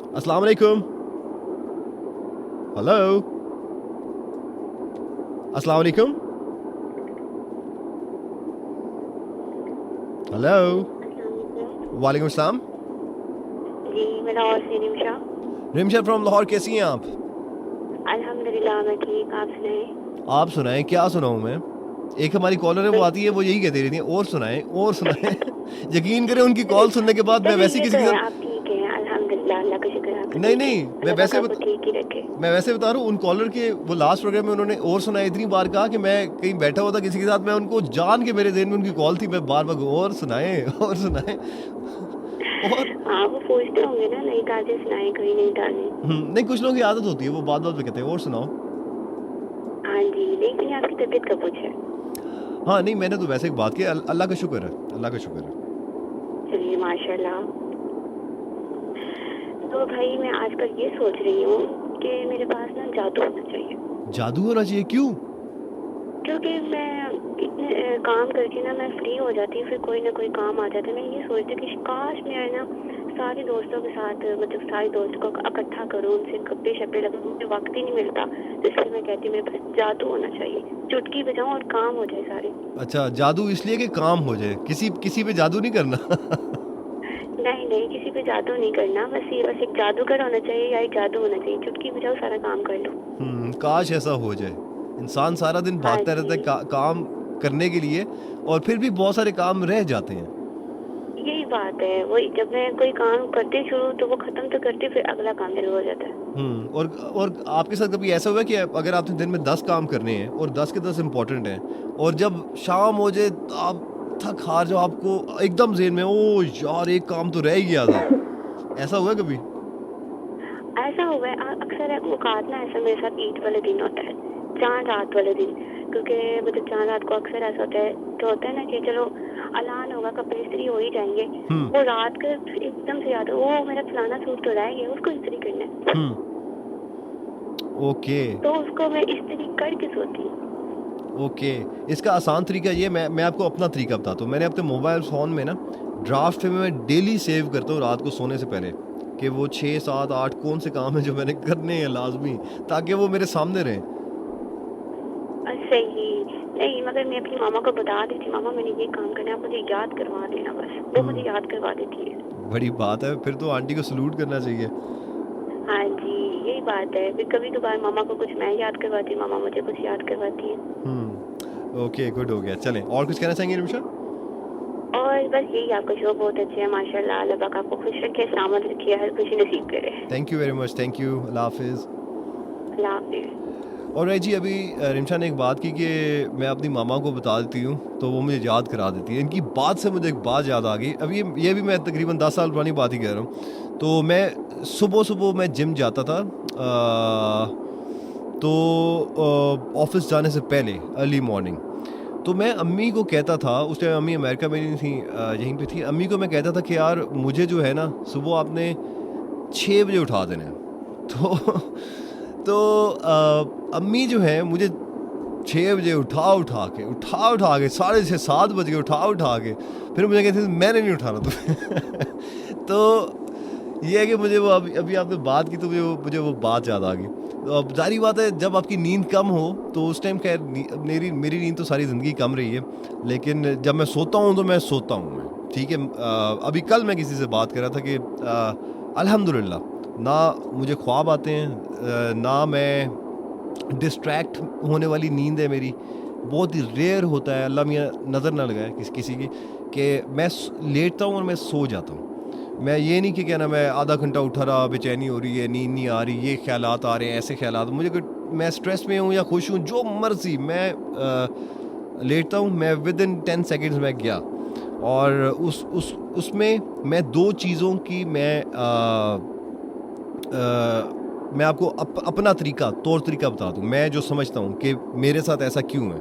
अस्सलाम वालेकुम। हेलो। अस्सलाम वालेकुम। हेलो। अस्सलाम वालेकुम। वालेकुम अस्सलाम। जी, मेरा और से निमिषा। रिमशा फ्रॉम लाहौर, कैसी हैं आप? अल्हम्दुलिल्लाह मैं ठीक, आप सुनाएं? आप सुनाएं, क्या सुनाऊं मैं? एक हमारी कॉलर है, वो बस आती है, वो यही कहती रहती है, और सुनाएं और सुनाएं। यकीन करें, उनकी कॉल सुनने के बाद मैं चलिए वैसे ये किसी तो के है, साथ। आप ठीक हैं अल्हम्दुलिल्लाह, अल्लाह का शुक्र है, आप नहीं ठीक हैं। नहीं, अल्लाह पाक आपको ठीक ही रखे। मैं वैसे बता रहा हूँ, उन कॉलर के वो लास्ट प्रोग्राम में उन्होंने और सुनाया, इतनी बार कहा कि मैं कहीं बैठा हुआ था किसी के साथ, मैं उनको जान के, मेरे ज़हन में उनकी कॉल थी, मैं बार बार और सुनाएं और सुनाएं। और हाँ, वो पूछते होंगे ना, नई ताज़ी सुनाएं, कोई नई ताज़ी। नहीं, कुछ लोगों की आदत होती है, वो बात बात पे कहते हैं और सुनाओ। हाँ जी, देख लिया आपकी तबीयत का कुछ है? हाँ नहीं, मैंने तो वैसे एक बात की, अल्लाह का शुक्र है, अल्लाह का शुक्र है। चलिए माशाल्लाह। तो भाई मैं आजकल ये सोच रही हूँ कि मेरे पास ना जादू होना चाहिए। जादू होना चाहिए, क्यों? क्योंकि मैं इतने काम करके ना मैं फ्री हो जाती हूँ, फिर कोई ना कोई काम आ जाता है। मैं ये सोचती हूँ कि काश मैं ना सारे दोस्तों के साथ, मतलब सारे दोस्तों को इकट्ठा करूँ, उनसे गप्पे शप्पे लगूँ, मुझे वक्त ही नहीं मिलता। तो इसलिए मैं कहती हूँ मेरे पास जादू होना चाहिए, चुटकी बजाऊँ और काम हो जाए सारे। अच्छा, जादू इसलिए कि काम हो जाए, किसी किसी पे जादू नहीं करना। नहीं नहीं, किसी पे जादू नहीं करना, बस एक जादूगर होना चाहिए या एक जादू होना चाहिए, चुटकी बजाओ सारा काम कर लो। काश ऐसा हो जाए। इंसान सारा दिन हाँ भागता रहता जी, है काम करने के लिए, और फिर भी बहुत सारे काम रह जाते हैं। यही बात है। वही, जब मैं कोई काम करती शुरू तो वो खत्म तो करती, फिर अगला काम शुरू हो जाता है। और आपके साथ कभी ऐसा हुआ है कि अगर आपने दिन में 10 काम करने हैं और 10 के 10 इम्पोर्टेंट हैं, और जब शाम हो जाए तो आप थक हार जाओ, आपको एकदम जेहन में, ओ यार एक काम तो रह ही गया था, ऐसा हुआ है कभी? ऐसा हुआ है अक्सर है, औकात ना ऐसा मेरे साथ ईद वाले दिन होता है, चांद रात वाले दिन। क्योंकि मतलब चांद रात को अक्सर ऐसा होता है, तो होता है ना कि चलो अलान होगा, कपड़े इस्त्री हो ही जाएंगे। हम्म। वो रात का एकदम से याद, वो मेरा फलाना सूट तो रह गया, उसको इस्त्री करना है। हम्म। ओके। तो उसको मैं इस्त्री करके सोती हूँ। ओके। इसका आसान तरीका ये, मैं आपको अपना तरीका बताता हूँ। मैंने अपने मोबाइल फ़ोन में ना ड्राफ्ट में मैं डेली सेव करता हूँ रात को सोने से पहले, कि वो 6 7 8 कौन से काम हैं जो मैंने करने हैं लाजमी, ताकि वो मेरे सामने रहें। सही नहीं, मगर मैं अपनी मामा को बता देती, मामा मैंने ये काम करना है, आप मुझे याद करवा देना, बस वो मुझे हम्म। याद करवा देती है। बड़ी बात है, फिर तो आंटी को सलूट करना चाहिए। हाँ जी, यही बात है। फिर कभी कभार मामा को कुछ मैं याद करवाती हूँ, मामा मुझे कुछ याद करवाती है। ओके, गुड हो गया। चलें, और कुछ कहना चाहेंगे निमिषा? और बस यही, आपका शो बहुत अच्छे है माशाल्लाह, अल्लाह पाक आपको खुश रखे, सलामत रखे, हर खुशी नसीब करे। Thank you very much, thank you, अल्लाह हाफिज़। अल्लाह हाफिज़। और राय जी, अभी रिमशा ने एक बात की कि मैं अपनी मामा को बता देती हूँ तो वो मुझे याद करा देती है। इनकी बात से मुझे एक बात याद आ गई। अब ये भी मैं तकरीबन 10 साल पुरानी बात ही कह रहा हूँ। तो मैं सुबह सुबह मैं जिम जाता था, तो ऑफिस जाने से पहले अर्ली मॉर्निंग, तो मैं अम्मी को कहता था, उस टाइम अम्मी अमेरिका में नहीं थी, यहीं पे थी। अम्मी को मैं कहता था कि यार मुझे जो है ना, सुबह आपने 6 बजे उठा देना है। तो तो अम्मी जो है मुझे 6 बजे उठा के 6:30 7 बज के उठा के फिर मुझे कहते थे मैंने नहीं उठाना तुम्हें। तो ये है कि मुझे वो अभी अभी आपने बात की तो मुझे वो बात याद आ गई। तो अब जारी बात है, जब आपकी नींद कम हो तो उस टाइम खैर मेरी मेरी नींद तो सारी ज़िंदगी कम रही है, लेकिन जब मैं सोता हूँ तो मैं सोता हूँ मैं, ठीक है। अभी कल मैं किसी से बात कर रहा था कि अल्हम्दुलिल्लाह ना मुझे ख्वाब आते हैं, ना मैं डिस्ट्रैक्ट होने वाली नींद है मेरी। बहुत ही रेयर होता है, अल्लाह मियाँ नज़र ना लगाए किसी की, कि मैं लेटता हूँ और मैं सो जाता हूँ। मैं ये नहीं कि क्या ना, मैं आधा घंटा उठा रहा, बेचैनी हो रही है, नींद नहीं आ रही, ये ख्यालात आ रहे हैं, ऐसे ख्यालात, मुझे कोई, मैं स्ट्रेस में हूँ या खुश हूँ, जो मर्जी, मैं लेटता हूँ, मैं विद इन 10 सेकेंड्स में गया। और उसमें मैं दो चीज़ों की मैं आपको अपना तौर तरीका बता दूं, मैं जो समझता हूं कि मेरे साथ ऐसा क्यों है।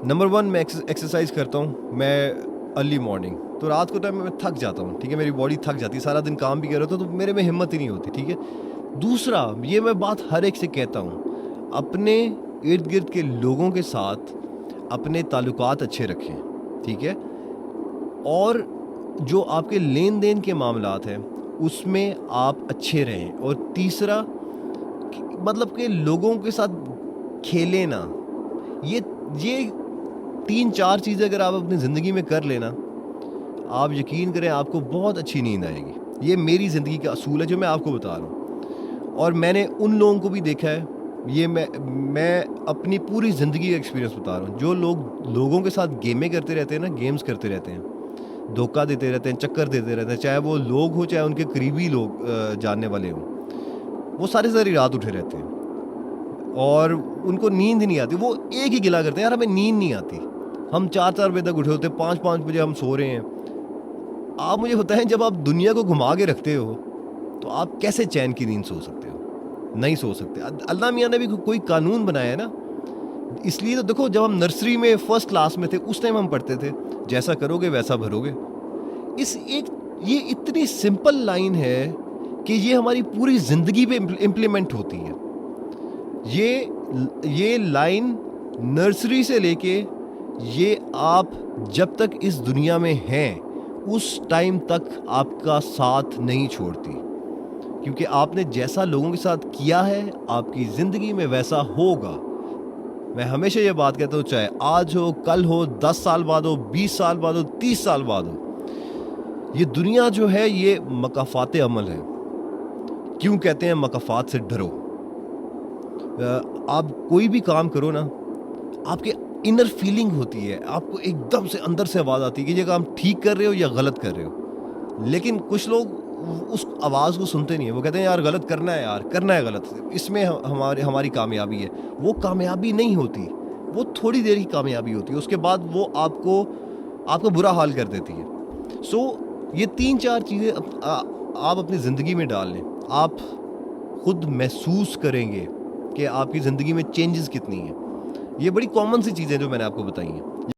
नंबर वन, मैं एक्सरसाइज करता हूं, मैं अर्ली मॉर्निंग, तो रात को टाइम में मैं थक जाता हूं, ठीक है, मेरी बॉडी थक जाती है, सारा दिन काम भी कर रहा था तो मेरे में हिम्मत ही नहीं होती, ठीक है। दूसरा, ये मैं बात हर एक से कहता हूं, अपने इर्द गिर्द के लोगों के साथ अपने ताल्लुकात अच्छे रखें, ठीक है। और जो आपके लेन देन के मामलात हैं उसमें आप अच्छे रहें। और तीसरा मतलब कि लोगों के साथ खेलें ना। ये 3-4 चीज़ें अगर आप अपनी ज़िंदगी में कर लेना, आप यकीन करें आपको बहुत अच्छी नींद आएगी। ये मेरी ज़िंदगी का असूल है जो मैं आपको बता रहा हूँ। और मैंने उन लोगों को भी देखा है, ये मैं अपनी पूरी ज़िंदगी का एक्सपीरियंस बता रहा हूँ। जो लोग लोगों के साथ गेमें करते रहते हैं ना, गेम्स करते रहते हैं, धोखा देते रहते हैं, चक्कर देते रहते हैं, चाहे वो लोग हों, चाहे उनके करीबी लोग जानने वाले हों, वो सारी रात उठे रहते हैं और उनको नींद नहीं आती। वो एक ही गिला करते हैं, यार हमें नींद नहीं आती। हम 4-4 बजे तक उठे होते हैं, 5-5 बजे हम सो रहे हैं। आप मुझे बताएं, जब आप दुनिया को घुमा के रखते हो तो आप कैसे चैन की नींद सो सकते हो? नहीं सो सकते। अल्लाह मियाँ ने भी कोई कानून बनाया है ना, इसलिए तो देखो, जब हम नर्सरी में फर्स्ट क्लास में थे उस टाइम हम पढ़ते थे, जैसा करोगे वैसा भरोगे। ये इतनी सिंपल लाइन है कि ये हमारी पूरी ज़िंदगी पे इम्प्लीमेंट होती है। ये लाइन नर्सरी से लेके ये आप जब तक इस दुनिया में हैं उस टाइम तक आपका साथ नहीं छोड़ती, क्योंकि आपने जैसा लोगों के साथ किया है आपकी ज़िंदगी में वैसा होगा। मैं हमेशा ये बात कहता हूँ, चाहे आज हो, कल हो, 10 साल बाद हो, 20 साल बाद हो, 30 साल बाद हो, ये दुनिया जो है ये मकाफात अमल है। क्यों कहते हैं मकाफात से डरो? आप कोई भी काम करो ना, आपके इनर फीलिंग होती है, आपको एकदम से अंदर से आवाज़ आती है कि ये काम ठीक कर रहे हो या गलत कर रहे हो। लेकिन कुछ लोग उस आवाज़ को सुनते नहीं है, वो कहते हैं यार गलत करना है, यार करना है गलत, इसमें हमारी कामयाबी है। वो कामयाबी नहीं होती, वो थोड़ी देर की कामयाबी होती है, उसके बाद वो आपको बुरा हाल कर देती है। सो ये 3-4 चीज़ें आप अपनी ज़िंदगी में डाल लें, आप खुद महसूस करेंगे कि आपकी ज़िंदगी में चेंजेस कितनी हैं। ये बड़ी कॉमन सी चीज़ें जो मैंने आपको बताई हैं।